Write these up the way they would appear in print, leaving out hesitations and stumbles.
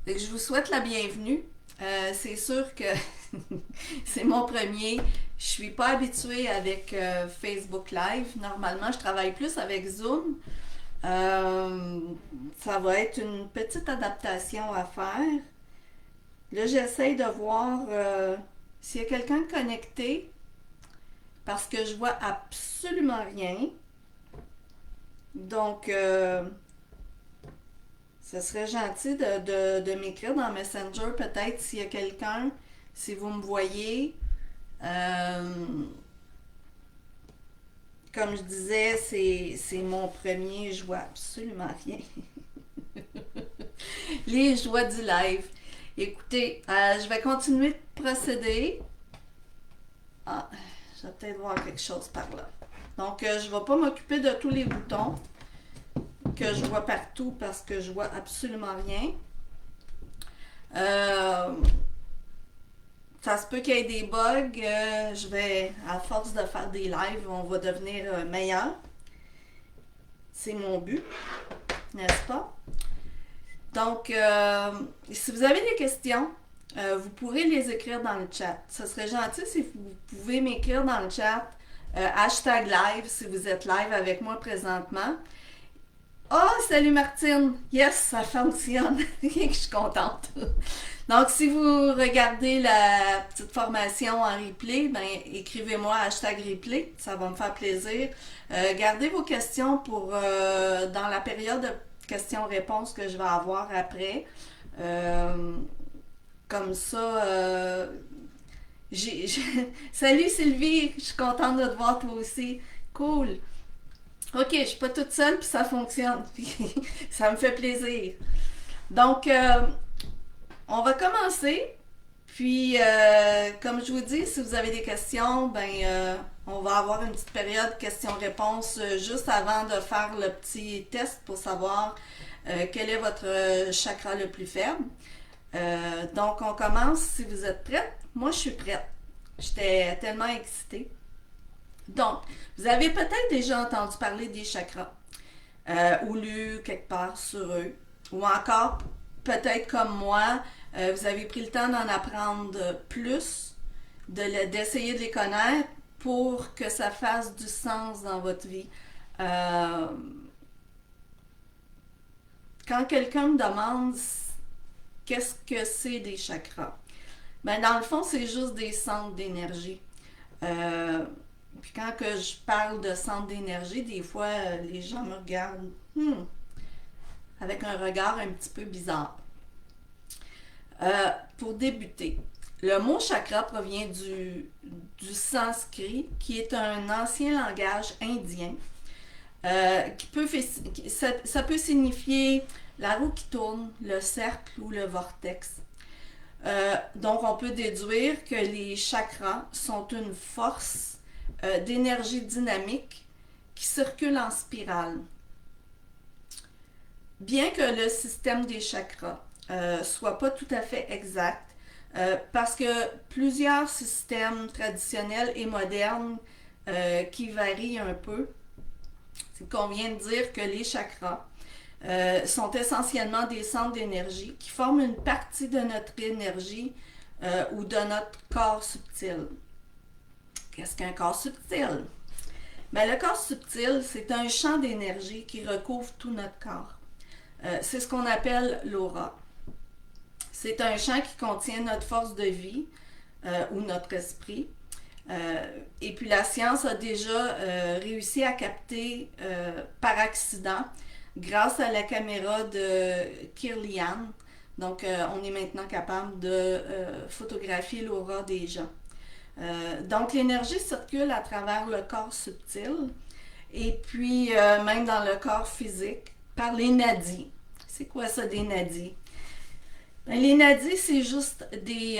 Fait que je vous souhaite la bienvenue. C'est sûr que c'est mon premier. Je suis pas habituée avec Facebook Live. Normalement, je travaille plus avec Zoom. Euh, Ça va être une petite adaptation à faire. Là, j'essaye de voir s'il y a quelqu'un de connecté parce que je vois absolument rien. Donc, ce serait gentil de m'écrire dans Messenger peut-être s'il y a quelqu'un, si vous me voyez. Euh, Comme je disais, c'est mon premier, je vois absolument rien. Les joies du live. Écoutez, je vais continuer de procéder. Ah, je vais peut-être voir quelque chose par là. Donc, je ne vais pas m'occuper de tous les boutons que je vois partout parce que je vois absolument rien. Euh, Ça se peut qu'il y ait des bugs. Je vais, à force de faire des lives, on va devenir meilleur. C'est mon but, n'est-ce pas? Donc, si vous avez des questions, vous pourrez les écrire dans le chat. Ce serait gentil si vous pouvez m'écrire dans le chat hashtag live si vous êtes live avec moi présentement. Oh, salut Martine! Yes, ça fonctionne. Je suis contente. Donc, si vous regardez la petite formation en replay, ben, écrivez-moi hashtag replay, ça va me faire plaisir. Gardez vos questions pour dans la période de questions-réponses que je vais avoir après. Euh, Comme ça, salut Sylvie, je suis contente de te voir toi aussi. Cool. Ok, je suis pas toute seule puis ça fonctionne. Ça me fait plaisir. Donc, on va commencer. Puis, comme je vous dis, si vous avez des questions, ben, on va avoir une petite période questions-réponses juste avant de faire le petit test pour savoir quel est votre chakra le plus faible. Donc, on commence. Si vous êtes prête, moi, je suis prête. J'étais tellement excitée. Donc, vous avez peut-être déjà entendu parler des chakras ou lu quelque part sur eux. Ou encore, peut-être comme moi, vous avez pris le temps d'en apprendre plus, d'essayer de les connaître pour que ça fasse du sens dans votre vie. Euh, Quand quelqu'un me demande qu'est-ce que c'est des chakras, ben dans le fond, c'est juste des centres d'énergie. Euh, Puis quand que je parle de centre d'énergie, des fois, les gens me regardent avec un regard un petit peu bizarre. Pour débuter, le mot chakra provient du sanskrit, qui est un ancien langage indien, ça peut signifier la roue qui tourne, le cercle ou le vortex. Donc, on peut déduire que les chakras sont une force d'énergie dynamique qui circule en spirale. Bien que le système des chakras soit pas tout à fait exact, parce que plusieurs systèmes traditionnels et modernes qui varient un peu, c'est qu'on vient de dire que les chakras sont essentiellement des centres d'énergie qui forment une partie de notre énergie ou de notre corps subtil. Qu'est-ce qu'un corps subtil? Ben, le corps subtil, c'est un champ d'énergie qui recouvre tout notre corps. C'est ce qu'on appelle l'aura. C'est un champ qui contient notre force de vie ou notre esprit. Et puis la science a déjà réussi à capter par accident grâce à la caméra de Kirlian. Donc on est maintenant capable de photographier l'aura des gens. Donc l'énergie circule à travers le corps subtil et puis même dans le corps physique par les nadis. C'est quoi ça des nadis? Ben, les nadis, c'est juste des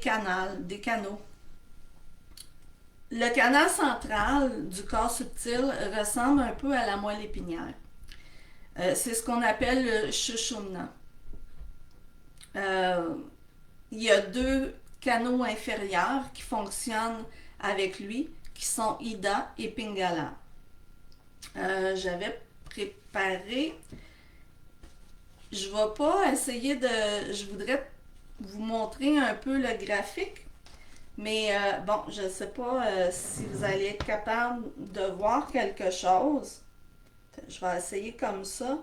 canaux. Le canal central du corps subtil ressemble un peu à la moelle épinière. C'est ce qu'on appelle le Shushumna. Euh, il y a deux canaux inférieurs qui fonctionnent avec lui, qui sont Ida et Pingala. J'avais préparé je vais pas essayer de... Je voudrais vous montrer un peu le graphique, mais bon, je ne sais pas si vous allez être capable de voir quelque chose. Je vais essayer comme ça.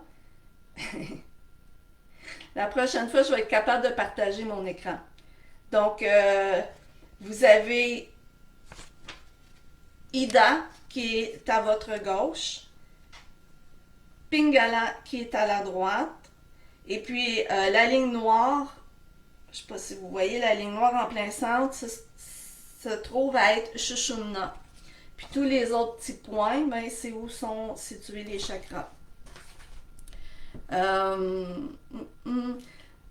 La prochaine fois, je vais être capable de partager mon écran. Donc, vous avez Ida qui est à votre gauche, Pingala qui est à la droite, et puis la ligne noire, je ne sais pas si vous voyez la ligne noire en plein centre, se trouve à être Shushumna. Puis tous les autres petits points, ben, c'est où sont situés les chakras. Euh,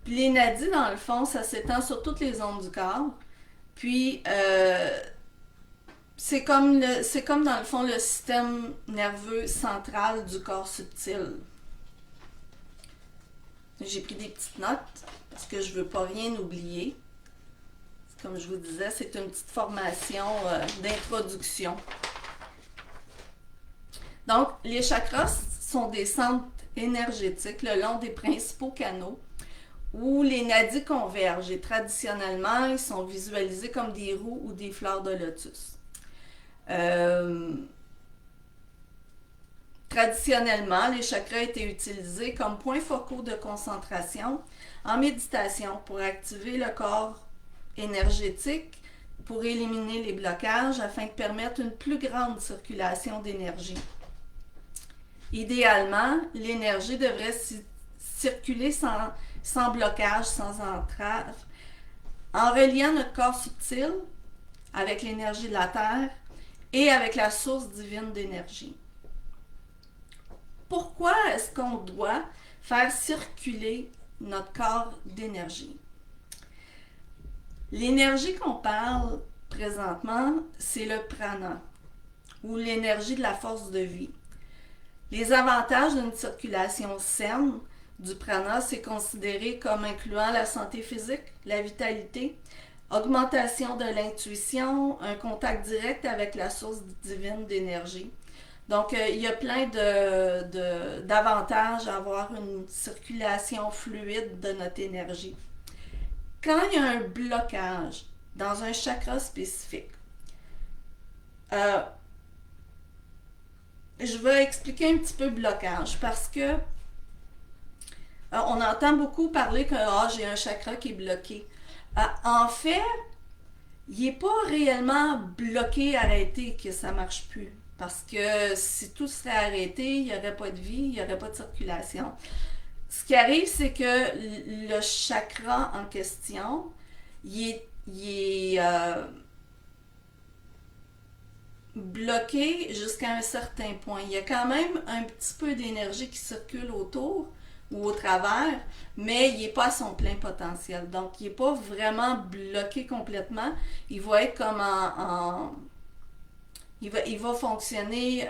Puis les nadis, dans le fond, ça s'étend sur toutes les zones du corps. Puis c'est comme dans le fond le système nerveux central du corps subtil. J'ai pris des petites notes parce que je veux pas rien oublier. Comme je vous disais, c'est une petite formation d'introduction. Donc, les chakras sont des centres énergétiques le long des principaux canaux où les nadis convergent et traditionnellement, ils sont visualisés comme des roues ou des fleurs de lotus. Traditionnellement, les chakras étaient utilisés comme points focaux de concentration en méditation pour activer le corps énergétique, pour éliminer les blocages afin de permettre une plus grande circulation d'énergie. Idéalement, l'énergie devrait circuler sans blocage, sans entrave, en reliant notre corps subtil avec l'énergie de la Terre et avec la source divine d'énergie. Pourquoi est-ce qu'on doit faire circuler notre corps d'énergie? L'énergie qu'on parle présentement, c'est le prana, ou l'énergie de la force de vie. Les avantages d'une circulation saine du prana, c'est considéré comme incluant la santé physique, la vitalité, augmentation de l'intuition, un contact direct avec la source divine d'énergie. Donc, il y a plein d'avantages à avoir une circulation fluide de notre énergie. Quand il y a un blocage dans un chakra spécifique, je vais expliquer un petit peu le blocage parce que on entend beaucoup parler que j'ai un chakra qui est bloqué. En fait, il n'est pas réellement bloqué, arrêté, que ça ne marche plus. Parce que si tout serait arrêté, il n'y aurait pas de vie, il n'y aurait pas de circulation. Ce qui arrive, c'est que le chakra en question, il est bloqué jusqu'à un certain point. Il y a quand même un petit peu d'énergie qui circule autour ou au travers, mais il n'est pas à son plein potentiel. Donc, il n'est pas vraiment bloqué complètement. Il va être comme il va fonctionner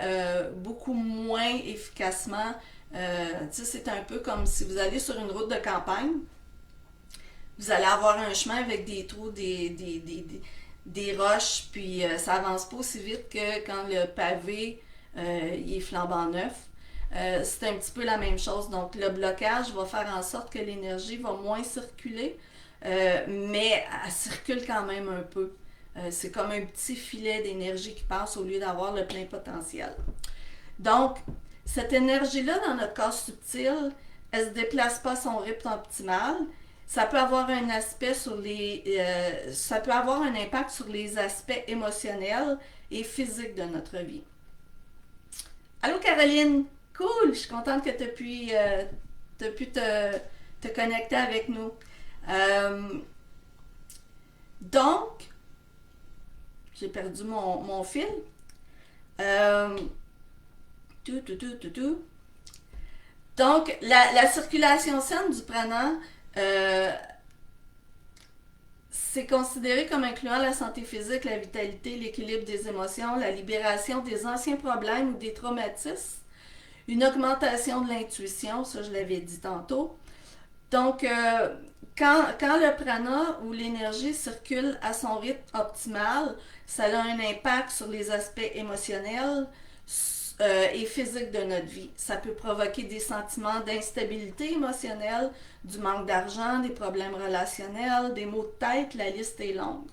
beaucoup moins efficacement. C'est un peu comme si vous allez sur une route de campagne. Vous allez avoir un chemin avec des trous, des roches, puis ça avance pas aussi vite que quand le pavé il est flambant neuf. C'est un petit peu la même chose. Donc, le blocage va faire en sorte que l'énergie va moins circuler, mais elle circule quand même un peu. C'est comme un petit filet d'énergie qui passe au lieu d'avoir le plein potentiel. Donc, cette énergie-là dans notre corps subtil, elle ne se déplace pas à son rythme optimal. Ça peut avoir un aspect ça peut avoir un impact sur les aspects émotionnels et physiques de notre vie. Allô Caroline, cool, je suis contente que tu aies pu te connecter avec nous. Donc, j'ai perdu mon fil. Donc, la circulation saine du prana, c'est considéré comme incluant la santé physique, la vitalité, l'équilibre des émotions, la libération des anciens problèmes ou des traumatismes, une augmentation de l'intuition, ça je l'avais dit tantôt. Donc, quand le prana ou l'énergie circule à son rythme optimal, ça a un impact sur les aspects émotionnels, et physiques de notre vie. Ça peut provoquer des sentiments d'instabilité émotionnelle, du manque d'argent, des problèmes relationnels, des maux de tête, la liste est longue.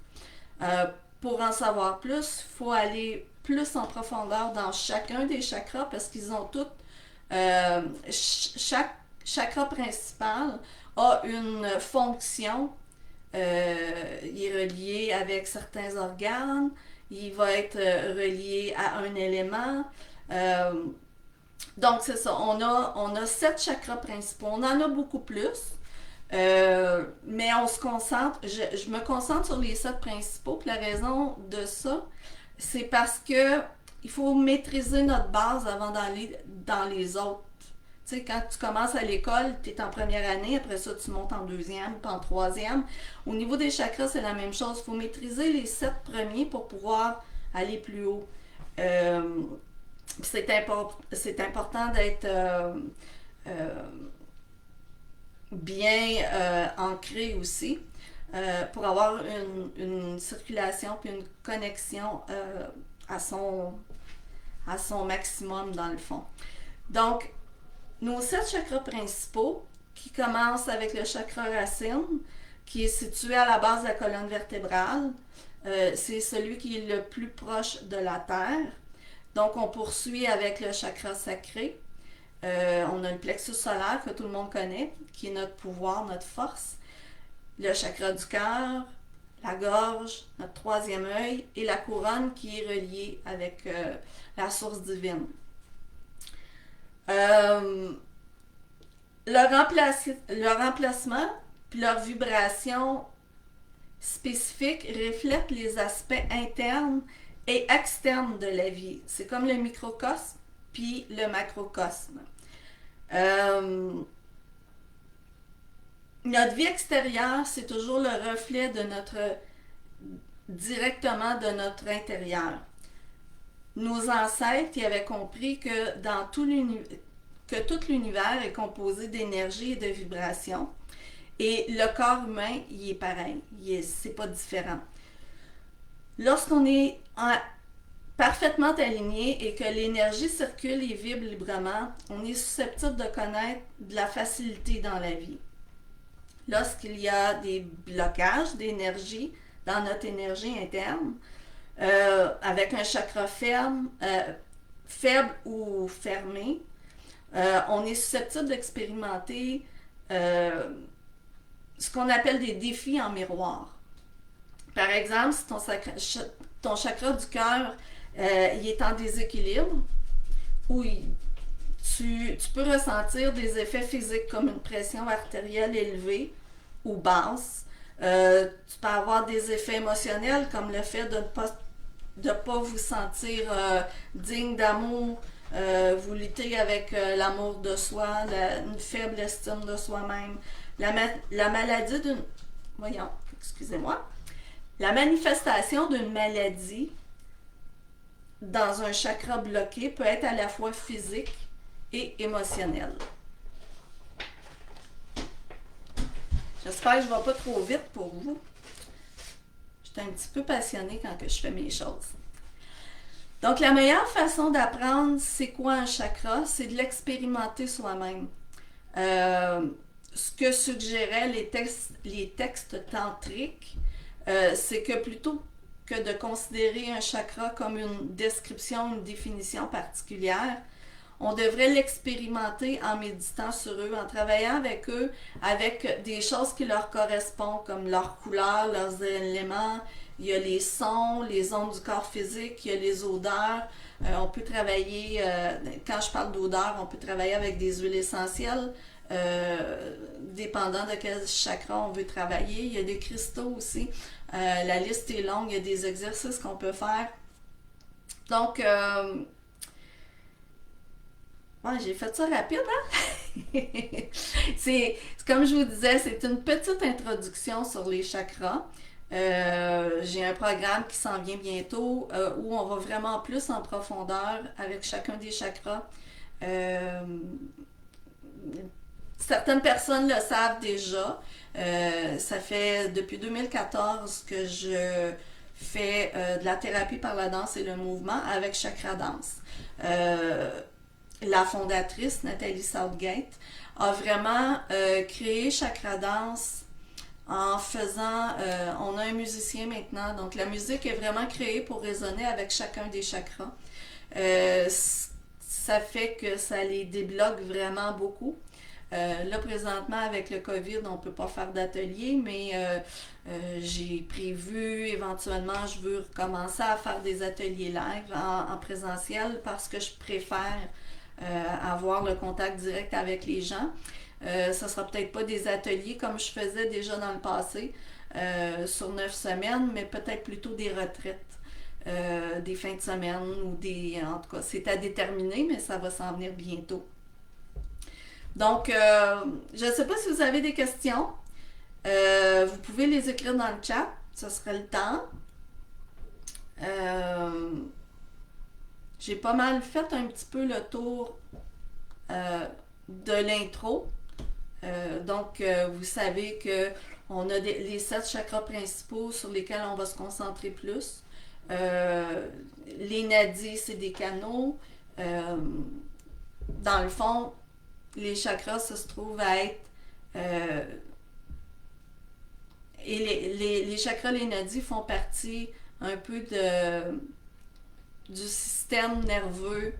Euh, pour en savoir plus, il faut aller plus en profondeur dans chacun des chakras parce qu'ils ont tous, chaque chakra principal a une fonction. Il est relié avec certains organes, il va être relié à un élément. Euh, donc c'est ça, on a 7 chakras principaux, on en a beaucoup plus. Mais on se concentre, je me concentre sur les 7 principaux. Puis la raison de ça, c'est parce que il faut maîtriser notre base avant d'aller dans les autres. Tu sais, quand tu commences à l'école, tu es en première année, après ça, tu montes en deuxième, puis en troisième. Au niveau des chakras, c'est la même chose. Il faut maîtriser les 7 premiers pour pouvoir aller plus haut. Euh, c'est important d'être euh, bien ancré aussi pour avoir une circulation puis une connexion à, son, à son maximum dans le fond. Donc, nos 7 chakras principaux qui commencent avec le chakra racine qui est situé à la base de la colonne vertébrale, c'est celui qui est le plus proche de la terre. Donc, on poursuit avec le chakra sacré. On a le plexus solaire que tout le monde connaît, qui est notre pouvoir, notre force. Le chakra du cœur, la gorge, notre troisième œil et la couronne qui est reliée avec la source divine. Leur remplacement puis leur vibration spécifique reflètent les aspects internes et externes de la vie. C'est comme le microcosme puis le macrocosme. Notre vie extérieure, c'est toujours le reflet de directement de notre intérieur. Nos ancêtres y avaient compris que tout l'univers est composé d'énergie et de vibrations. Et le corps humain, il est pareil. C'est pas différent. Lorsqu'on est parfaitement aligné et que l'énergie circule et vibre librement, on est susceptible de connaître de la facilité dans la vie. Lorsqu'il y a des blocages d'énergie dans notre énergie interne, avec un chakra faible ou fermé, on est susceptible d'expérimenter ce qu'on appelle des défis en miroir. Par exemple, si ton chakra du cœur il est en déséquilibre, ou tu peux ressentir des effets physiques comme une pression artérielle élevée ou basse. Tu peux avoir des effets émotionnels comme le fait de ne pas vous sentir digne d'amour. Vous luttez avec l'amour de soi, une faible estime de soi-même. La maladie d'une... Voyons, excusez-moi. La manifestation d'une maladie dans un chakra bloqué peut être à la fois physique et émotionnelle. J'espère que je ne vais pas trop vite pour vous. Je suis un petit peu passionnée quand je fais mes choses. Donc, la meilleure façon d'apprendre c'est quoi un chakra, c'est de l'expérimenter soi-même. Ce que suggéraient les textes tantriques, c'est que plutôt que de considérer un chakra comme une description, une définition particulière, on devrait l'expérimenter en méditant sur eux, en travaillant avec eux, avec des choses qui leur correspondent, comme leurs couleurs, leurs éléments. Il y a les sons, les ondes du corps physique, il y a les odeurs. On peut travailler, quand je parle d'odeur, on peut travailler avec des huiles essentielles, dépendant de quel chakra on veut travailler. Il y a des cristaux aussi. La liste est longue, il y a des exercices qu'on peut faire. Donc, ouais, j'ai fait ça rapide, hein? c'est comme je vous disais, c'est une petite introduction sur les chakras. J'ai un programme qui s'en vient bientôt où on va vraiment plus en profondeur avec chacun des chakras. Certaines personnes le savent déjà. Ça fait depuis 2014 que je fait de la thérapie par la danse et le mouvement avec Chakra Danse. La fondatrice, Nathalie Southgate, a vraiment créé Chakra Danse en faisant... on a un musicien maintenant, donc la musique est vraiment créée pour résonner avec chacun des chakras. Ça fait que ça les débloque vraiment beaucoup. Là, présentement, avec le COVID, on ne peut pas faire d'atelier, mais j'ai prévu, éventuellement, je veux recommencer à faire des ateliers live en présentiel parce que je préfère avoir le contact direct avec les gens. Ça sera peut-être pas des ateliers comme je faisais déjà dans le passé sur 9 semaines, mais peut-être plutôt des retraites. Des fins de semaine ou des... En tout cas, c'est à déterminer, mais ça va s'en venir bientôt. Donc, je ne sais pas si vous avez des questions. Vous pouvez les écrire dans le chat. Ce serait le temps. J'ai pas mal fait un petit peu le tour de l'intro. Donc, vous savez que on a les 7 chakras principaux sur lesquels on va se concentrer plus. Les nadis, c'est des canaux. Dans le fond, les chakras, ça se trouve à être... et les chakras, les nadis font partie un peu du système nerveux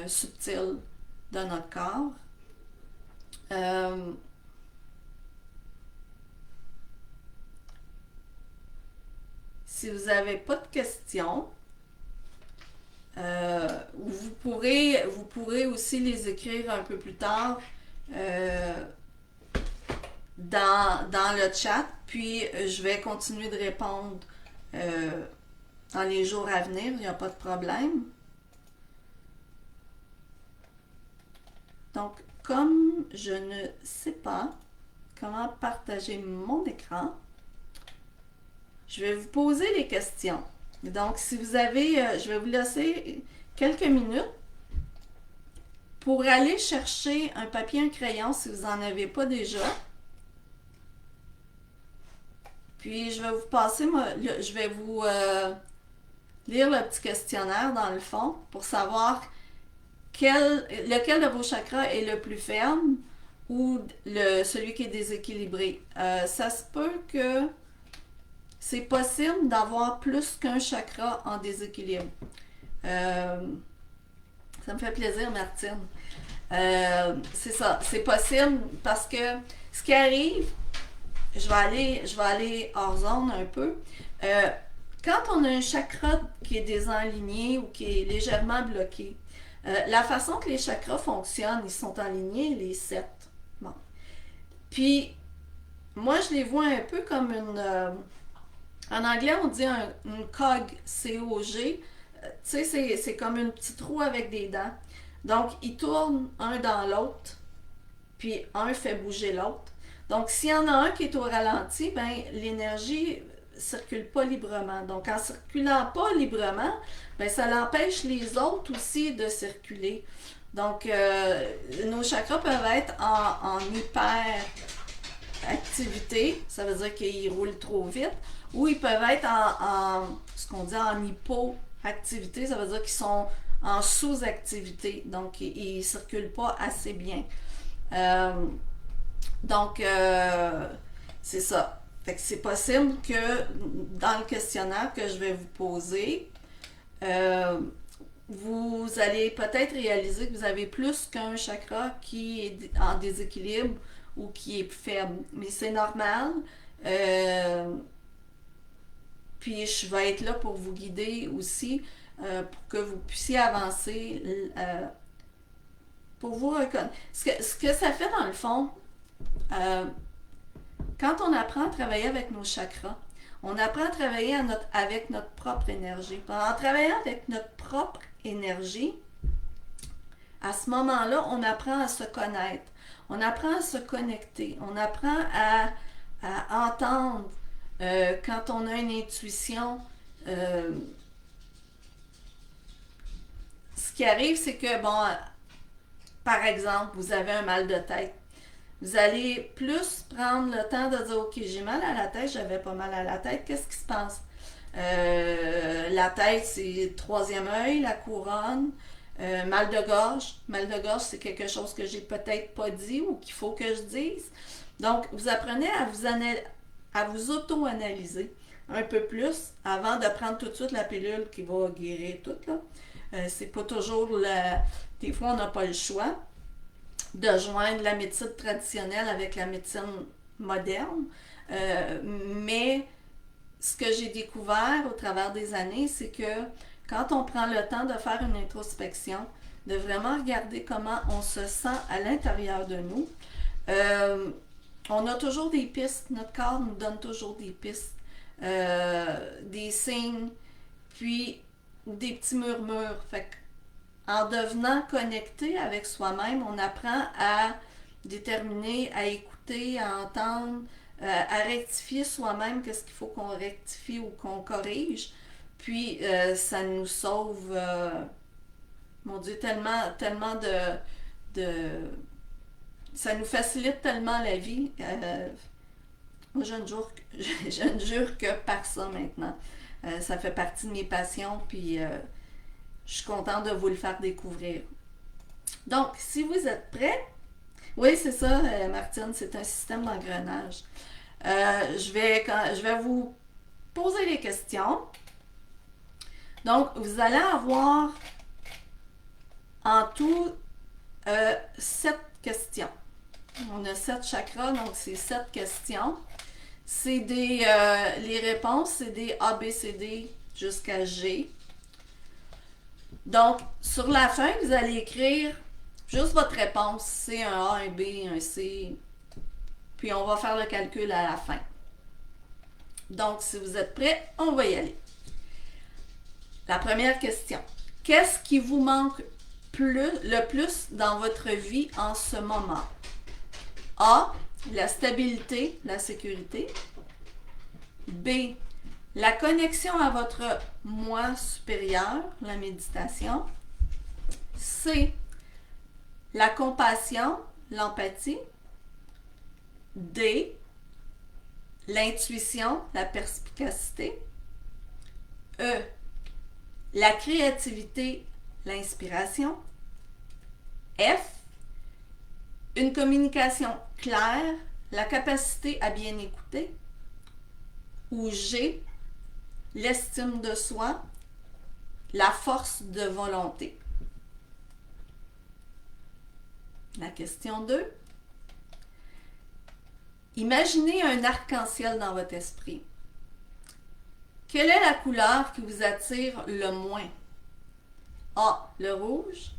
subtil de notre corps. Si vous n'avez pas de questions, vous pourrez aussi les écrire un peu plus tard dans le chat, puis je vais continuer de répondre dans les jours à venir, il n'y a pas de problème. Donc, comme je ne sais pas comment partager mon écran, je vais vous poser les questions. Donc, si vous avez, je vais vous laisser quelques minutes pour aller chercher un papier et un crayon si vous n'en avez pas déjà. Puis, je vais vous passer, je vais vous lire le petit questionnaire dans le fond pour savoir lequel de vos chakras est le plus ferme ou celui qui est déséquilibré. Ça se peut que c'est possible d'avoir plus qu'un chakra en déséquilibre. Ça me fait plaisir, Martine. C'est ça, c'est possible parce que ce qui arrive, je vais aller hors zone un peu. Quand on a un chakra qui est désaligné ou qui est légèrement bloqué, la façon que les chakras fonctionnent, ils sont alignés, les 7. Bon. Puis, moi, je les vois un peu comme une... en anglais, on dit une cog, C-O-G. Tu sais, c'est comme une petite roue avec des dents. Donc, ils tournent un dans l'autre, puis un fait bouger l'autre. Donc, s'il y en a un qui est au ralenti, ben l'énergie circule pas librement. Donc, en circulant pas librement, ben ça l'empêche les autres aussi de circuler. Donc, nos chakras peuvent être en hyper activité, ça veut dire qu'ils roulent trop vite, ou ils peuvent être en ce qu'on dit en hypoactivité, ça veut dire qu'ils sont en sous-activité, donc ils ne circulent pas assez bien. Donc, c'est ça. Fait que c'est possible que dans le questionnaire que je vais vous poser, vous allez peut-être réaliser que vous avez plus qu'un chakra qui est en déséquilibre ou qui est faible. Mais c'est normal. Puis je vais être là pour vous guider aussi, pour que vous puissiez avancer, pour vous reconnaître. Ce que ça fait dans le fond, quand on apprend à travailler avec nos chakras, on apprend à travailler avec notre propre énergie. En travaillant avec notre propre énergie, à ce moment-là, on apprend à se connaître, on apprend à se connecter, on apprend à entendre quand on a une intuition. Ce qui arrive, c'est que, bon, par exemple, vous avez un mal de tête. Vous allez plus prendre le temps de dire, OK, j'ai mal à la tête, j'avais pas mal à la tête, qu'est-ce qui se passe? La tête, c'est troisième œil, la couronne. Mal de gorge. Mal de gorge, c'est quelque chose que j'ai peut-être pas dit ou qu'il faut que je dise. Donc, vous apprenez à vous auto-analyser un peu plus avant de prendre tout de suite la pilule qui va guérir tout. Là. C'est pas toujours la... Des fois, on n'a pas le choix de joindre la médecine traditionnelle avec la médecine moderne. Mais ce que j'ai découvert au travers des années, c'est que quand on prend le temps de faire une introspection, de vraiment regarder comment on se sent à l'intérieur de nous, on a toujours des pistes. Notre corps nous donne toujours des pistes, des signes, puis des petits murmures. Fait en devenant connecté avec soi-même, on apprend à déterminer, à écouter, à entendre, à rectifier soi-même qu'est-ce qu'il faut qu'on rectifie ou qu'on corrige. Puis ça nous sauve, mon Dieu, tellement de... Ça nous facilite tellement la vie. Moi, je ne jure que par ça maintenant. Ça fait partie de mes passions, puis je suis contente de vous le faire découvrir. Donc, si vous êtes prêts, oui, c'est ça, Martine, c'est un système d'engrenage. Je vais vous poser les questions. Donc, vous allez avoir en tout 7 questions. On a 7 chakras, donc c'est 7 questions. C'est des... les réponses, c'est des A, B, C, D jusqu'à G. Donc, sur la fin, vous allez écrire juste votre réponse. C'est un A, un B, un C. Puis on va faire le calcul à la fin. Donc, si vous êtes prêts, on va y aller. La première question. Qu'est-ce qui vous manque le plus dans votre vie en ce moment? A. La stabilité, la sécurité. B. La connexion à votre moi supérieur, la méditation. C. La compassion, l'empathie. D. L'intuition, la perspicacité. E. La créativité, l'inspiration. F. Une communication claire, la capacité à bien écouter. Ou G. L'estime de soi, la force de volonté. La question 2. Imaginez un arc-en-ciel dans votre esprit. Quelle est la couleur qui vous attire le moins? A. Le rouge.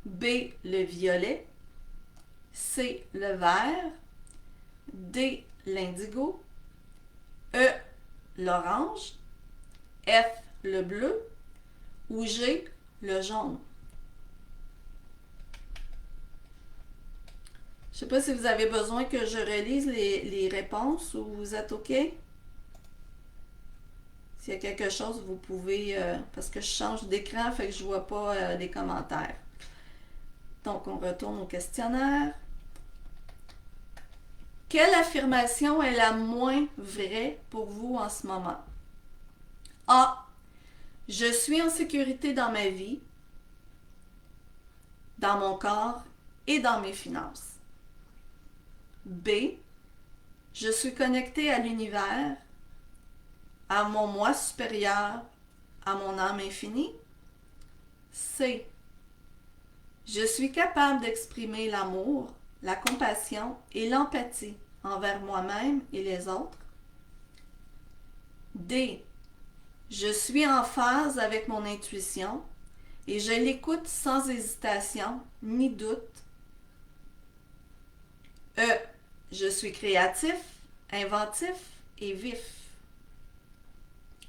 B. Le violet. C. Le vert. D. L'indigo. E. L'orange. F. Le bleu. Ou G. Le jaune. Je ne sais pas si vous avez besoin que je relise les réponses ou vous êtes OK? S'il y a quelque chose, vous pouvez... parce que je change d'écran, fait que je ne vois pas les commentaires. Donc, on retourne au questionnaire. Quelle affirmation est la moins vraie pour vous en ce moment? A. Je suis en sécurité dans ma vie, dans mon corps et dans mes finances. B. Je suis connecté à l'univers, à mon moi supérieur, à mon âme infinie. C. Je suis capable d'exprimer l'amour, la compassion et l'empathie envers moi-même et les autres. D. Je suis en phase avec mon intuition et je l'écoute sans hésitation ni doute. E. Je suis créatif, inventif et vif.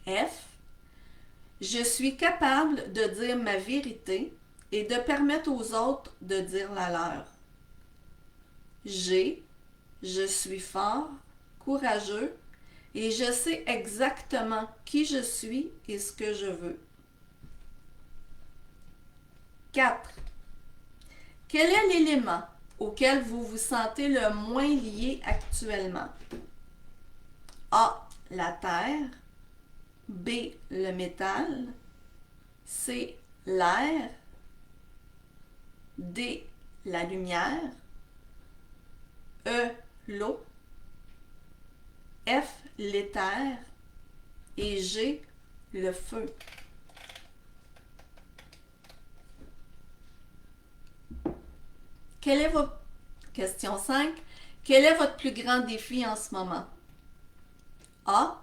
F. Je suis capable de dire ma vérité et de permettre aux autres de dire la leur. G. Je suis fort, courageux et je sais exactement qui je suis et ce que je veux. 4. Quel est l'élément auquel vous vous sentez le moins lié actuellement? A. La terre. B, le métal. C, l'air. D, la lumière. E, l'eau. F, l'éther. Et G, le feu. Quel est votre... Question 5. Quel est votre plus grand défi en ce moment? A.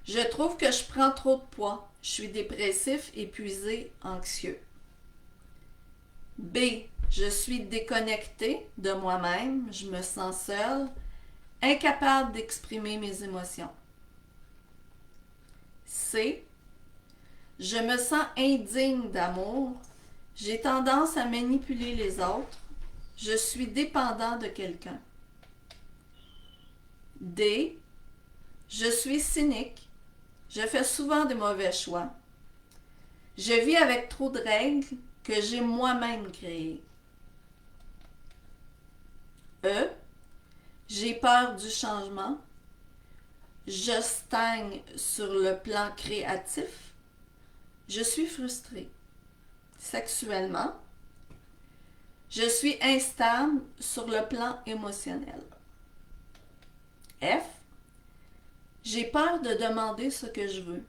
Je trouve que je prends trop de poids. Je suis dépressif, épuisé, anxieux. B. Je suis déconnecté de moi-même. Je me sens seul, incapable d'exprimer mes émotions. C. Je me sens indigne d'amour. J'ai tendance à manipuler les autres. Je suis dépendant de quelqu'un. D. Je suis cynique. Je fais souvent de mauvais choix. Je vis avec trop de règles que j'ai moi-même créées. E. J'ai peur du changement. Je stagne sur le plan créatif. Je suis frustrée. Sexuellement. Je suis instable sur le plan émotionnel. F. J'ai peur de demander ce que je veux.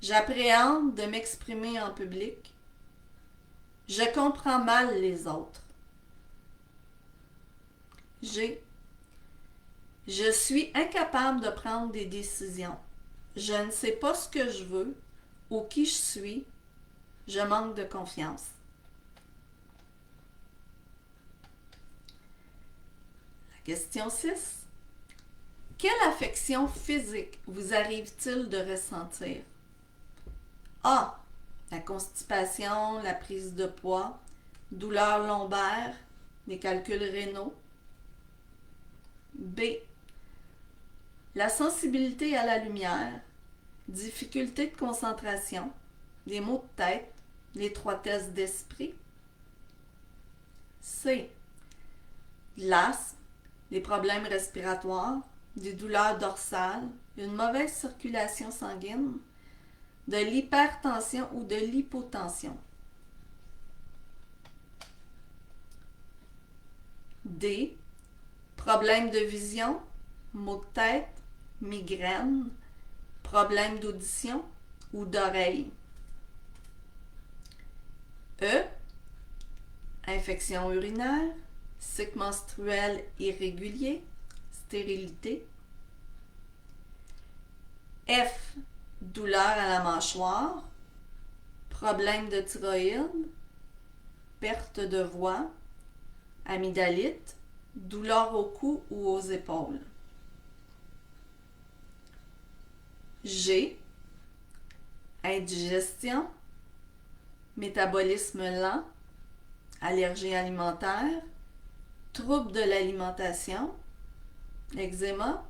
J'appréhende de m'exprimer en public. Je comprends mal les autres. G. Je suis incapable de prendre des décisions. Je ne sais pas ce que je veux ou qui je suis. Je manque de confiance. La question 6. Quelle affection physique vous arrive-t-il de ressentir? A. La constipation, la prise de poids, douleurs lombaires, des calculs rénaux. B. La sensibilité à la lumière, difficulté de concentration, des maux de tête, l'étroitesse d'esprit. C. L'asthme, des problèmes respiratoires, des douleurs dorsales, une mauvaise circulation sanguine, de l'hypertension ou de l'hypotension. D. Problèmes de vision, maux de tête, migraine, problèmes d'audition ou d'oreille. E. Infection urinaire, cycle menstruel irrégulier, stérilité. F. Douleur à la mâchoire, problème de thyroïde, perte de voix, amygdalite, douleur au cou ou aux épaules. G. Indigestion, métabolisme lent, allergie alimentaire, troubles de l'alimentation, eczéma,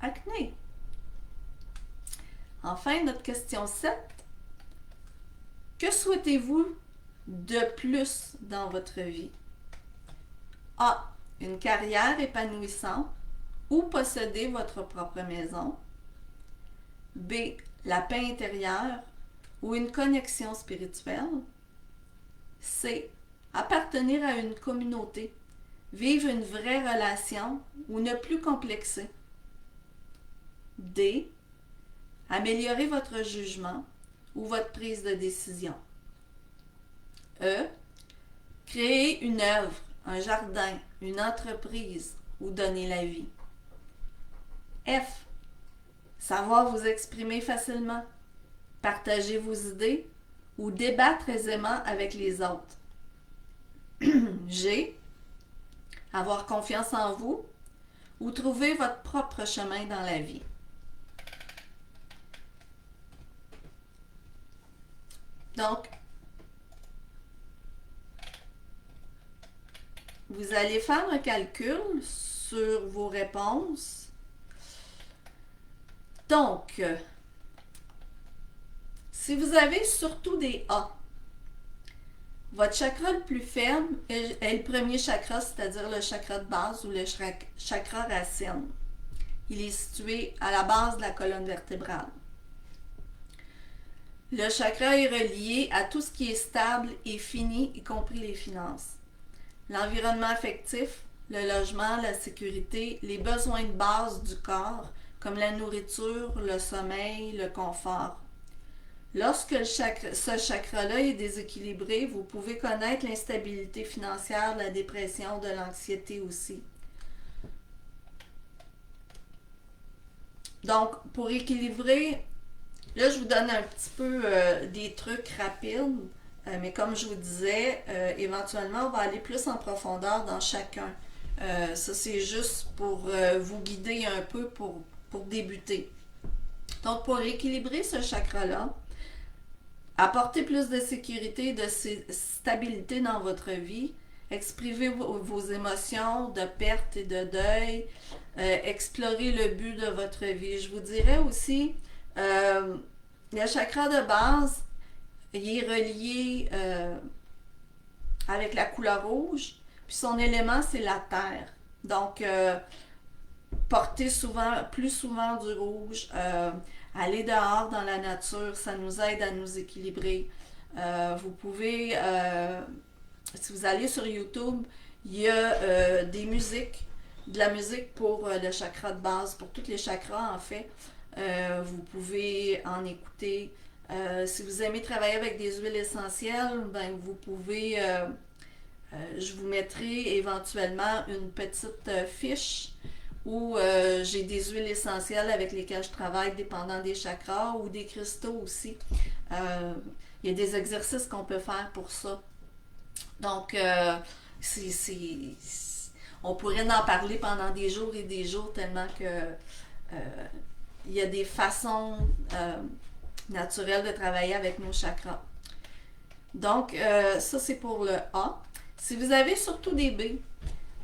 acné. Enfin, notre question 7. Que souhaitez-vous de plus dans votre vie? A. Une carrière épanouissante ou posséder votre propre maison. B. La paix intérieure ou une connexion spirituelle. C. Appartenir à une communauté, vivre une vraie relation ou ne plus complexer. D. Améliorer votre jugement ou votre prise de décision. E. Créer une œuvre, un jardin, une entreprise ou donner la vie. F. Savoir vous exprimer facilement, partager vos idées ou débattre aisément avec les autres. G. Avoir confiance en vous ou trouver votre propre chemin dans la vie. Donc, vous allez faire un calcul sur vos réponses. Donc, si vous avez surtout des A, votre chakra le plus faible est le premier chakra, c'est-à-dire le chakra de base ou le chakra racine. Il est situé à la base de la colonne vertébrale. Le chakra est relié à tout ce qui est stable et fini, y compris les finances. L'environnement affectif, le logement, la sécurité, les besoins de base du corps, comme la nourriture, le sommeil, le confort. Lorsque ce chakra-là est déséquilibré, vous pouvez connaître l'instabilité financière, la dépression, de l'anxiété aussi. Donc, pour équilibrer, là, je vous donne un petit peu des trucs rapides, mais comme je vous disais, éventuellement, on va aller plus en profondeur dans chacun. Ça, c'est juste pour vous guider un peu pour débuter. Donc, pour équilibrer ce chakra-là, apporter plus de sécurité et de stabilité dans votre vie, exprimez vos émotions de perte et de deuil, explorer le but de votre vie. Je vous dirais aussi, le chakra de base, il est relié avec la couleur rouge, puis son élément, c'est la terre. Donc, porter plus souvent du rouge, aller dehors dans la nature, ça nous aide à nous équilibrer. Vous pouvez, si vous allez sur YouTube, il y a des musiques, de la musique pour le chakra de base, pour tous les chakras en fait. Vous pouvez en écouter. Si vous aimez travailler avec des huiles essentielles, ben vous pouvez, je vous mettrai éventuellement une petite fiche où j'ai des huiles essentielles avec lesquelles je travaille dépendant des chakras ou des cristaux aussi. Il y a des exercices qu'on peut faire pour ça. Donc, on pourrait en parler pendant des jours et des jours tellement que il y a des façons naturelles de travailler avec nos chakras. Donc, ça c'est pour le A. Si vous avez surtout des B,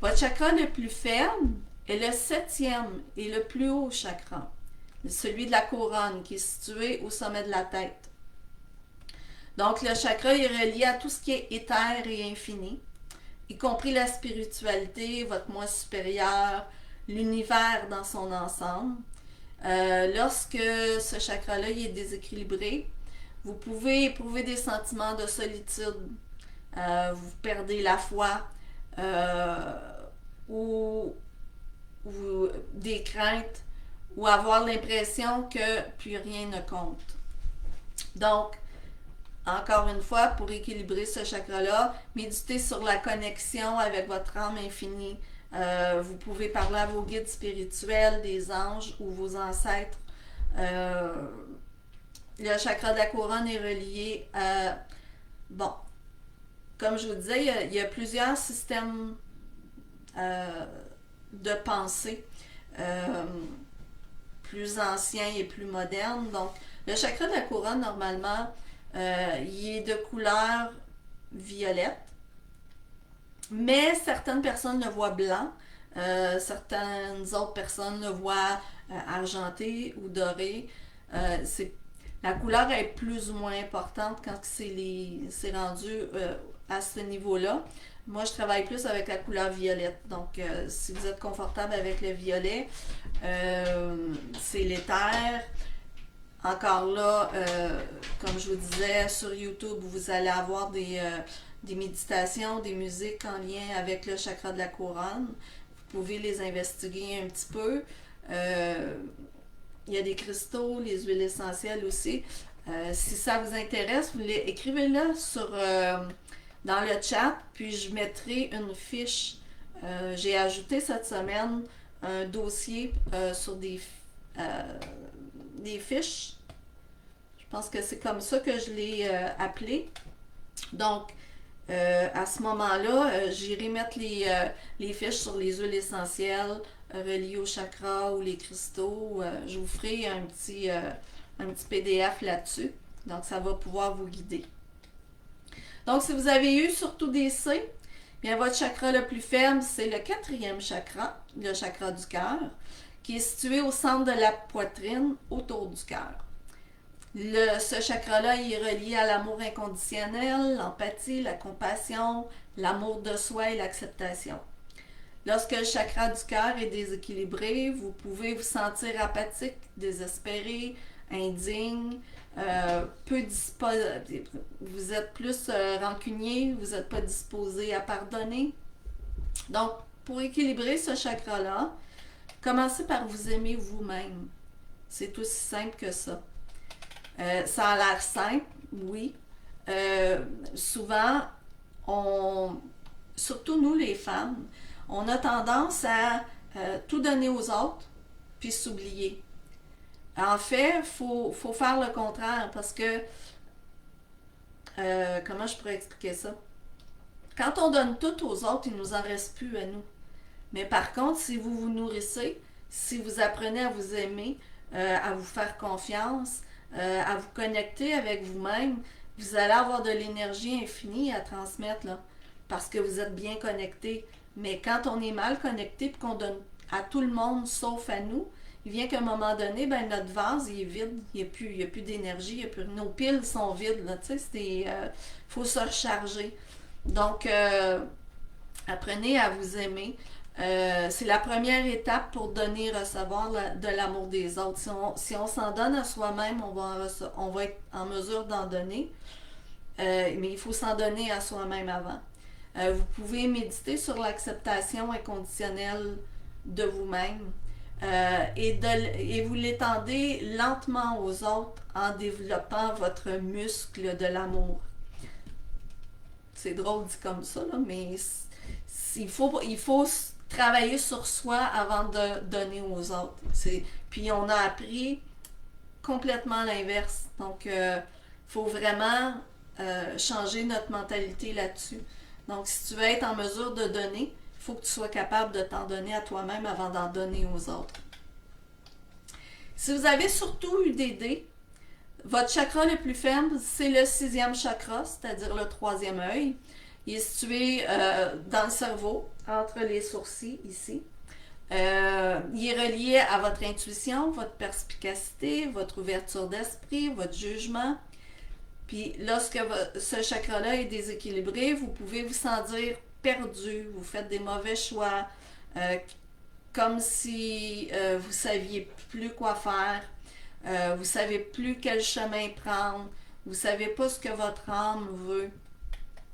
votre chakra le plus faible est le 7e et le plus haut chakra, celui de la couronne qui est situé au sommet de la tête. Donc, le chakra est relié à tout ce qui est éther et infini, y compris la spiritualité, votre moi supérieur, l'univers dans son ensemble. Lorsque ce chakra-là est déséquilibré, vous pouvez éprouver des sentiments de solitude, vous perdez la foi, ou des craintes, ou avoir l'impression que plus rien ne compte. Donc, encore une fois, pour équilibrer ce chakra-là, méditez sur la connexion avec votre âme infinie. Vous pouvez parler à vos guides spirituels, des anges ou vos ancêtres. Le chakra de la couronne est relié à... Bon, comme je vous disais, il y a plusieurs systèmes de pensée plus anciens et plus modernes. Donc, le chakra de la couronne, normalement, il est de couleur violette, mais certaines personnes le voient blanc, certaines autres personnes le voient argenté ou doré. La couleur est plus ou moins importante quand c'est rendu à ce niveau-là. Moi, je travaille plus avec la couleur violette. Donc, si vous êtes confortable avec le violet, c'est l'éther. Encore là, comme je vous disais, sur YouTube, vous allez avoir des méditations, des musiques en lien avec le chakra de la couronne. Vous pouvez les investiguer un petit peu. Il y a des cristaux, les huiles essentielles aussi. Si ça vous intéresse, écrivez-le dans le chat, puis je mettrai une fiche. J'ai ajouté cette semaine un dossier sur des fiches. Je pense que c'est comme ça que je l'ai appelé. Donc, à ce moment-là, j'irai mettre les fiches sur les huiles essentielles reliées au chakra ou les cristaux. Je vous ferai un petit PDF là-dessus. Donc, ça va pouvoir vous guider. Donc, si vous avez eu surtout des C, bien, votre chakra le plus faible, c'est le 4e chakra, le chakra du cœur, qui est situé au centre de la poitrine, autour du cœur. Ce chakra-là est relié à l'amour inconditionnel, l'empathie, la compassion, l'amour de soi et l'acceptation. Lorsque le chakra du cœur est déséquilibré, vous pouvez vous sentir apathique, désespéré, indigne, vous êtes plus rancunier, vous n'êtes pas disposé à pardonner. Donc, pour équilibrer ce chakra-là, commencez par vous aimer vous-même. C'est aussi simple que ça. Ça a l'air simple, oui. Souvent, on, surtout nous les femmes, on a tendance à tout donner aux autres, puis s'oublier. En fait, faut faire le contraire parce que, comment je pourrais expliquer ça? Quand on donne tout aux autres, il nous en reste plus à nous. Mais par contre, si vous vous nourrissez, si vous apprenez à vous aimer, à vous faire confiance, à vous connecter avec vous-même, vous allez avoir de l'énergie infinie à transmettre là, parce que vous êtes bien connecté. Mais quand on est mal connecté et qu'on donne à tout le monde sauf à nous, il vient qu'à un moment donné, ben, notre vase il est vide, il n'y a plus d'énergie, nos piles sont vides. Là, faut se recharger. Donc, apprenez à vous aimer. C'est la première étape pour donner et recevoir de l'amour des autres. Si on s'en donne à soi-même, on va être en mesure d'en donner. Mais il faut s'en donner à soi-même avant. Vous pouvez méditer sur l'acceptation inconditionnelle de vous-même et vous l'étendez lentement aux autres en développant votre muscle de l'amour. C'est drôle dit comme ça, là, mais il faut travailler sur soi avant de donner aux autres. Puis on a appris complètement l'inverse. Donc, faut vraiment changer notre mentalité là-dessus. Donc, si tu veux être en mesure de donner, il faut que tu sois capable de t'en donner à toi-même avant d'en donner aux autres. Si vous avez surtout eu des dés, votre chakra le plus faible, c'est le 6e chakra, c'est-à-dire le 3e œil. Il est situé dans le cerveau, entre les sourcils, ici. Il est relié à votre intuition, votre perspicacité, votre ouverture d'esprit, votre jugement. Puis lorsque ce chakra-là est déséquilibré, vous pouvez vous sentir perdu, vous faites des mauvais choix, comme si vous saviez plus quoi faire, vous savez plus quel chemin prendre, vous savez pas ce que votre âme veut.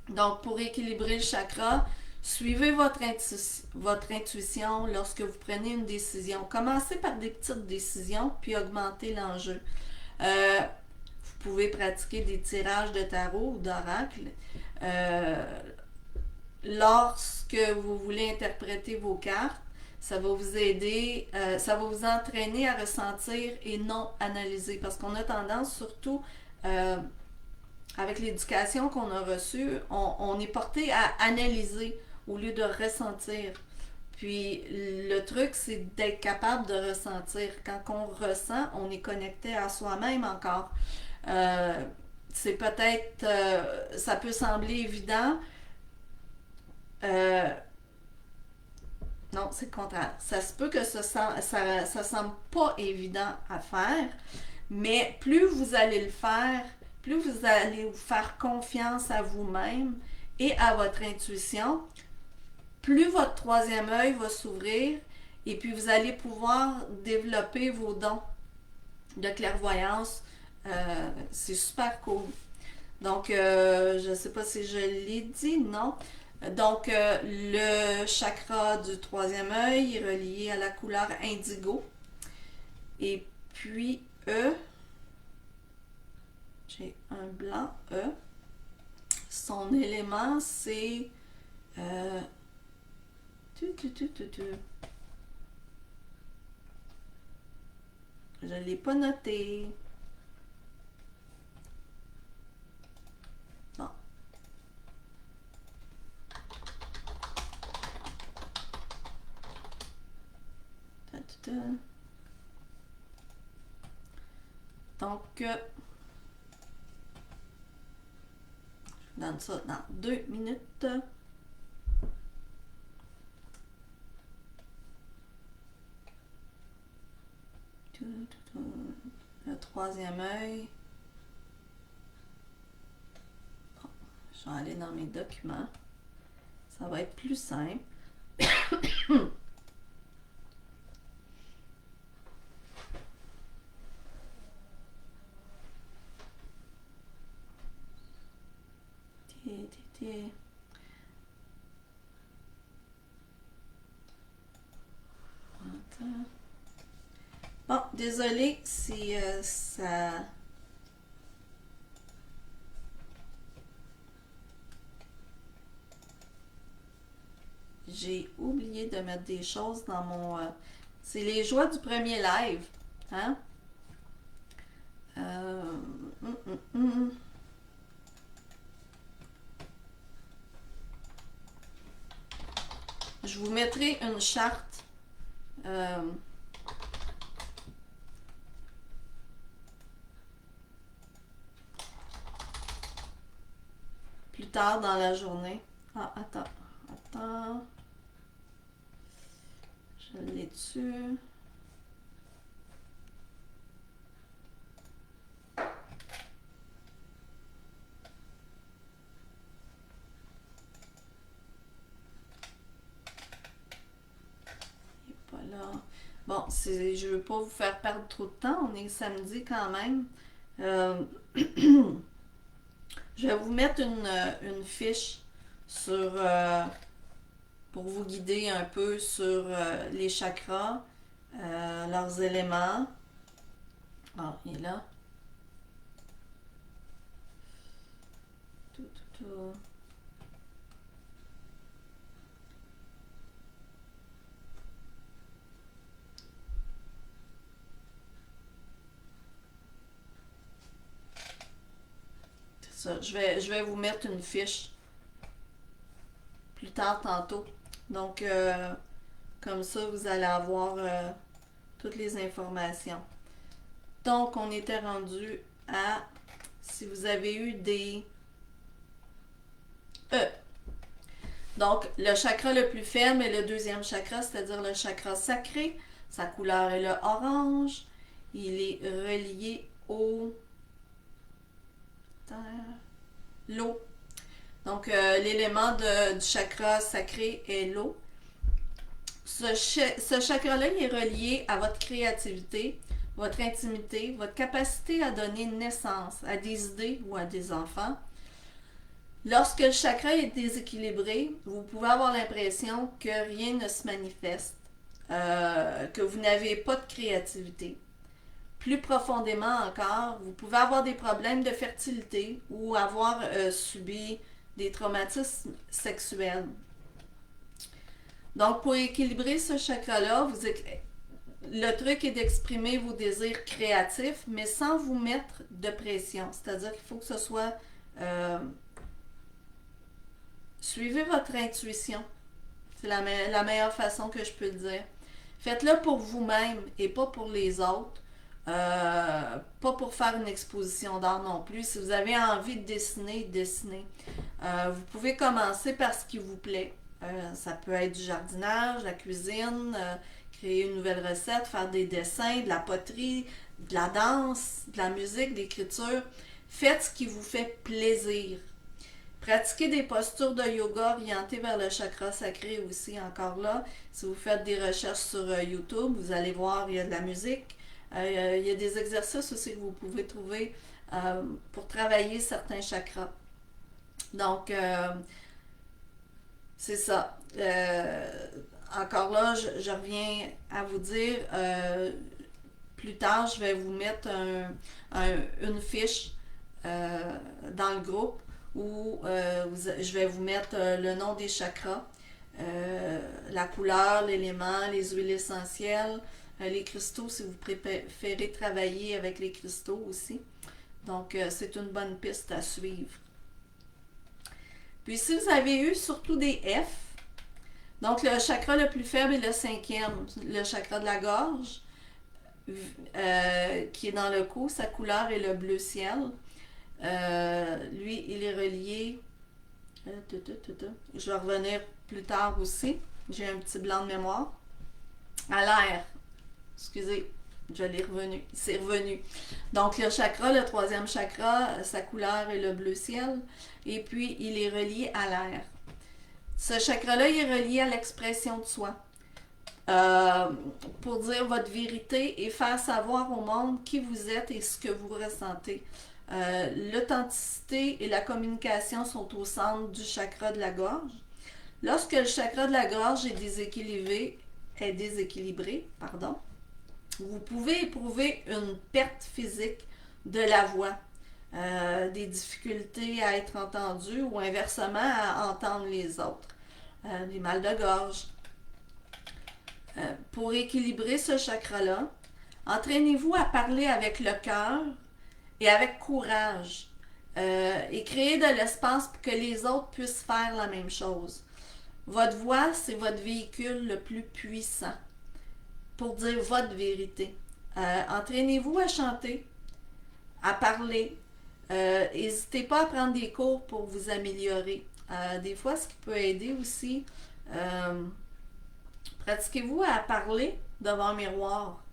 Donc pour équilibrer le chakra, suivez votre intuition lorsque vous prenez une décision. Commencez par des petites décisions, puis augmentez l'enjeu. Vous pouvez pratiquer des tirages de tarot ou d'oracle. Lorsque vous voulez interpréter vos cartes, ça va vous aider, ça va vous entraîner à ressentir et non analyser. Parce qu'on a tendance, surtout avec l'éducation qu'on a reçue, on est porté à analyser au lieu de ressentir. Puis le truc, c'est d'être capable de ressentir. Quand on ressent, on est connecté à soi-même encore. C'est peut-être, ça peut sembler évident. Euh, non, c'est le contraire. Ça se peut que ça semble pas évident à faire, mais plus vous allez le faire, plus vous allez vous faire confiance à vous-même et à votre intuition, plus votre 3e œil va s'ouvrir et puis vous allez pouvoir développer vos dons de clairvoyance. C'est super cool. Donc, je ne sais pas si je l'ai dit, non. Donc, le chakra du 3e œil est relié à la couleur indigo. Et puis, j'ai un blanc E. Son élément, c'est... Je ne l'ai pas noté. Non. Donc, je donne ça dans 2 minutes. Le 3e œil. Bon, je vais aller dans mes documents. Ça va être plus simple. Bon, désolé si ça... J'ai oublié de mettre des choses dans mon... c'est les joies du premier live. Hein? Euh, hum, hum, hum. Je vous mettrai une charte. Euh, plus tard dans la journée. Ah, attends. Je l'ai dessus. Il est pas là. Bon, je veux pas vous faire perdre trop de temps. On est samedi quand même. Je vais vous mettre une fiche sur pour vous guider un peu sur les chakras, leurs éléments. Ah, il est là. Tout. C'est ça. Je vais vous mettre une fiche plus tard tantôt. Donc, comme ça, vous allez avoir toutes les informations. Donc, on était rendu à si vous avez eu des E. Donc, le chakra le plus faible est le deuxième chakra, c'est-à-dire le chakra sacré. Sa couleur est le orange. Il est relié au l'eau. Donc, l'élément du chakra sacré est l'eau. Ce chakra-là, il est relié à votre créativité, votre intimité, votre capacité à donner naissance à des idées ou à des enfants. Lorsque le chakra est déséquilibré, vous pouvez avoir l'impression que rien ne se manifeste, que vous n'avez pas de créativité. Plus profondément encore, vous pouvez avoir des problèmes de fertilité ou avoir subi des traumatismes sexuels. Donc, pour équilibrer ce chakra-là, le truc est d'exprimer vos désirs créatifs, mais sans vous mettre de pression. C'est-à-dire qu'il faut que ce soit... suivez votre intuition. C'est la meilleure façon que je peux le dire. Faites-le pour vous-même et pas pour les autres. Pas pour faire une exposition d'art non plus. Si vous avez envie de dessiner, dessinez. Vous pouvez commencer par ce qui vous plaît. Ça peut être du jardinage, la cuisine, créer une nouvelle recette, faire des dessins, de la poterie, de la danse, de la musique, de l'écriture. Faites ce qui vous fait plaisir. Pratiquez des postures de yoga orientées vers le chakra sacré aussi, encore là. Si vous faites des recherches sur YouTube, vous allez voir, il y a de la musique. Il y a des exercices aussi que vous pouvez trouver pour travailler certains chakras. Donc, c'est ça. Encore là, je reviens à vous dire, plus tard, je vais vous mettre une fiche dans le groupe où je vais vous mettre le nom des chakras, la couleur, l'élément, les huiles essentielles, les cristaux si vous préférez travailler avec les cristaux aussi. Donc, c'est une bonne piste à suivre. Puis, si vous avez eu surtout des F, donc le chakra le plus faible est le cinquième, le chakra de la gorge, qui est dans le cou, sa couleur est le bleu ciel. Lui, il est relié. Je vais revenir plus tard aussi. J'ai un petit blanc de mémoire. À l'air. Excusez, je l'ai revenu. C'est revenu. Donc, le chakra, le troisième chakra, sa couleur est le bleu ciel. Et puis, il est relié à l'air. Ce chakra-là, il est relié à l'expression de soi. Pour dire votre vérité et faire savoir au monde qui vous êtes et ce que vous ressentez. L'authenticité et la communication sont au centre du chakra de la gorge. Lorsque le chakra de la gorge est déséquilibré, pardon, vous pouvez éprouver une perte physique de la voix, des difficultés à être entendu ou inversement à entendre les autres, des mal de gorge. Pour équilibrer ce chakra-là, entraînez-vous à parler avec le cœur et avec courage et créer de l'espace pour que les autres puissent faire la même chose. Votre voix, c'est votre véhicule le plus puissant pour dire votre vérité. Entraînez-vous à chanter, à parler. N'hésitez pas à prendre des cours pour vous améliorer. Des fois, ce qui peut aider aussi, pratiquez-vous à parler devant un miroir.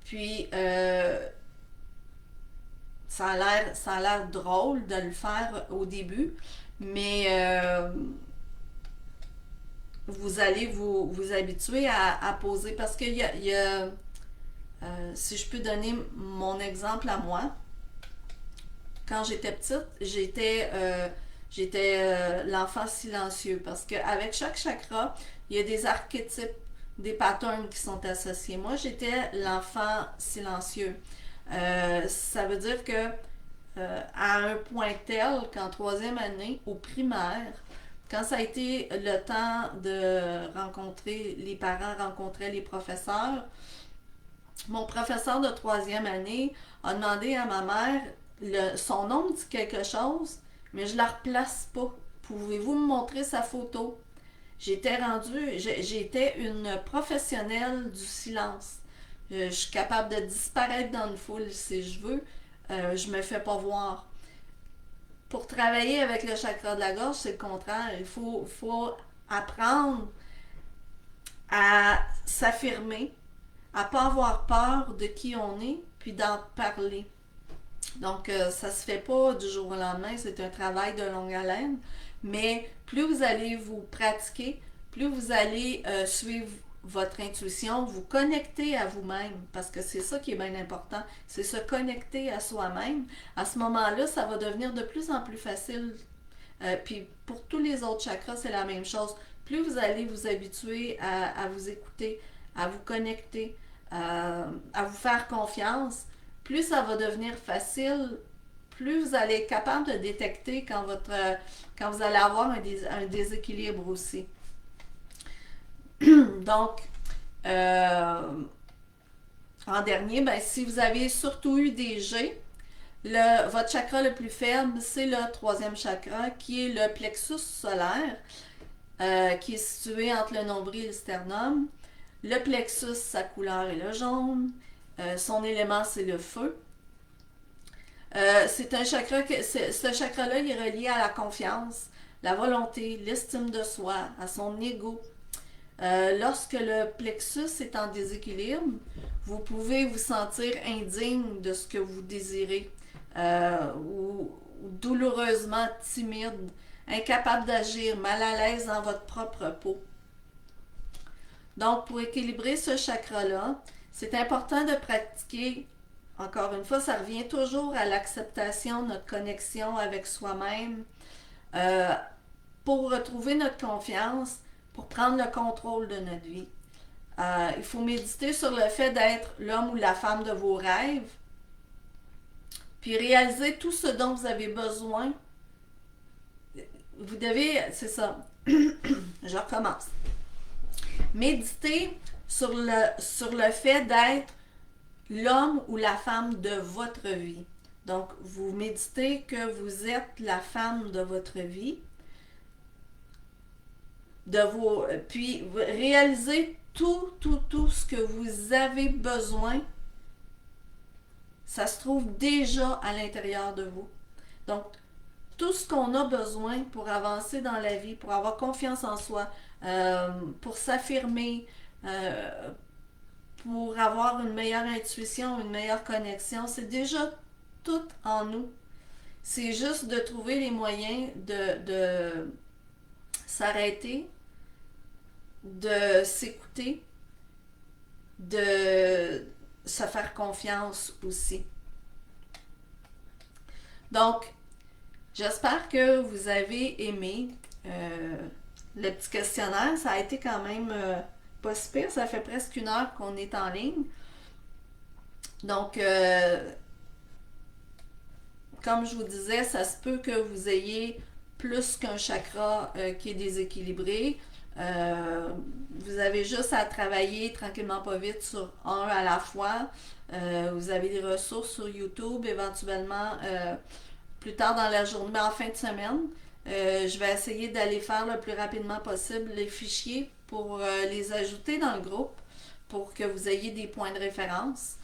Puis, ça a l'air drôle de le faire au début, mais vous allez vous habituer à poser parce qu'il y a si je peux donner mon exemple à moi, quand j'étais petite, j'étais l'enfant silencieux parce qu'avec chaque chakra, il y a des archétypes, des patterns qui sont associés. Moi, j'étais l'enfant silencieux. Ça veut dire que à un point tel qu'en troisième année, au primaire, quand ça a été le temps de rencontrer les parents, rencontrer les professeurs, mon professeur de troisième année a demandé à ma mère, son nom me dit quelque chose, mais je la replace pas. Pouvez-vous me montrer sa photo? J'étais une professionnelle du silence. Je suis capable de disparaître dans une foule si je veux. Je me fais pas voir. Pour travailler avec le chakra de la gorge, c'est le contraire. Il faut apprendre à s'affirmer, à pas avoir peur de qui on est, puis d'en parler. Donc, ça se fait pas du jour au lendemain, c'est un travail de longue haleine, mais plus vous allez vous pratiquer, plus vous allez suivre votre intuition, vous connecter à vous-même, parce que c'est ça qui est bien important, c'est se connecter à soi-même. À ce moment-là, ça va devenir de plus en plus facile. Puis pour tous les autres chakras, c'est la même chose. Plus vous allez vous habituer à vous écouter, à vous connecter, à vous faire confiance, plus ça va devenir facile, plus vous allez être capable de détecter quand vous allez avoir un déséquilibre aussi. Donc, en dernier, ben, si vous avez surtout eu des G, votre chakra le plus faible, c'est le troisième chakra, qui est le plexus solaire, qui est situé entre le nombril et le sternum. Le plexus, sa couleur est le jaune. Son élément, c'est le feu. C'est un chakra ce chakra-là, il est relié à la confiance, la volonté, l'estime de soi, à son ego. Lorsque le plexus est en déséquilibre, vous pouvez vous sentir indigne de ce que vous désirez ou douloureusement timide, incapable d'agir, mal à l'aise dans votre propre peau. Donc, pour équilibrer ce chakra-là, c'est important de pratiquer. Encore une fois, ça revient toujours à l'acceptation, notre connexion avec soi-même, euh, pour retrouver notre confiance, pour prendre le contrôle de notre vie. Il faut méditer sur le fait d'être l'homme ou la femme de vos rêves, puis réaliser tout ce dont vous avez besoin. Vous devez, c'est ça, je recommence. Méditez sur le fait d'être l'homme ou la femme de votre vie. Donc, vous méditez que vous êtes la femme de votre vie, puis réalisez tout ce que vous avez besoin. Ça se trouve déjà à l'intérieur de vous. Donc, tout ce qu'on a besoin pour avancer dans la vie, pour avoir confiance en soi, pour s'affirmer, pour avoir une meilleure intuition, une meilleure connexion, c'est déjà tout en nous. C'est juste de trouver les moyens de s'arrêter, de s'écouter, de se faire confiance aussi. Donc, j'espère que vous avez aimé le petit questionnaire. Ça a été quand même pas si pire. Ça fait presque 1 heure qu'on est en ligne. Donc, comme je vous disais, ça se peut que vous ayez plus qu'un chakra qui est déséquilibré. Vous avez juste à travailler tranquillement pas vite sur un à la fois. Vous avez des ressources sur YouTube, éventuellement plus tard dans la journée, mais en fin de semaine. Je vais essayer d'aller faire le plus rapidement possible les fichiers pour les ajouter dans le groupe pour que vous ayez des points de référence.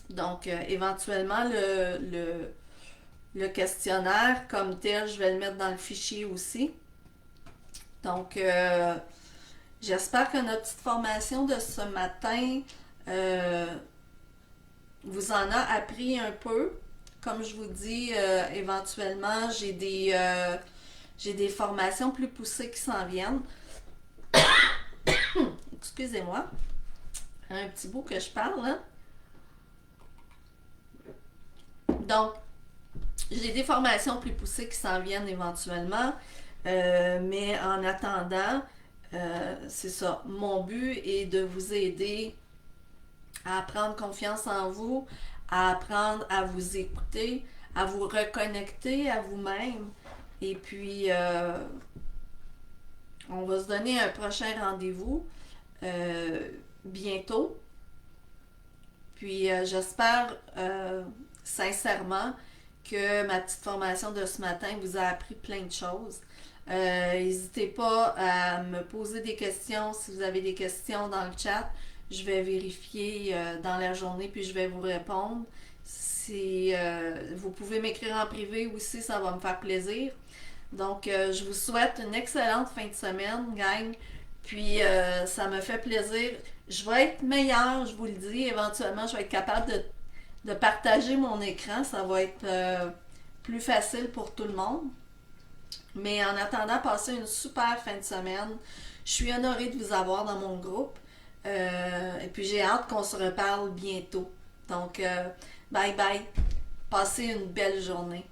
Donc, éventuellement, le questionnaire comme tel, je vais le mettre dans le fichier aussi. Donc, j'espère que notre petite formation de ce matin vous en a appris un peu. Comme je vous dis, éventuellement, j'ai des formations plus poussées qui s'en viennent. Excusez-moi. Un petit bout que je parle, là. Donc, j'ai des formations plus poussées qui s'en viennent éventuellement. Mais en attendant, c'est ça. Mon but est de vous aider à prendre confiance en vous, à apprendre à vous écouter, à vous reconnecter à vous-même. Et puis, on va se donner un prochain rendez-vous bientôt. Puis, j'espère sincèrement que ma petite formation de ce matin vous a appris plein de choses. N'hésitez pas à me poser des questions si vous avez des questions dans le chat. Je vais vérifier dans la journée puis je vais vous répondre. Si vous pouvez m'écrire en privé aussi, ça va me faire plaisir. Donc, je vous souhaite une excellente fin de semaine, gang. Puis, ça me fait plaisir. Je vais être meilleure, je vous le dis. Éventuellement, je vais être capable de partager mon écran. Ça va être plus facile pour tout le monde. Mais en attendant, passez une super fin de semaine. Je suis honorée de vous avoir dans mon groupe. Et puis j'ai hâte qu'on se reparle bientôt. Donc, bye bye. Passez une belle journée.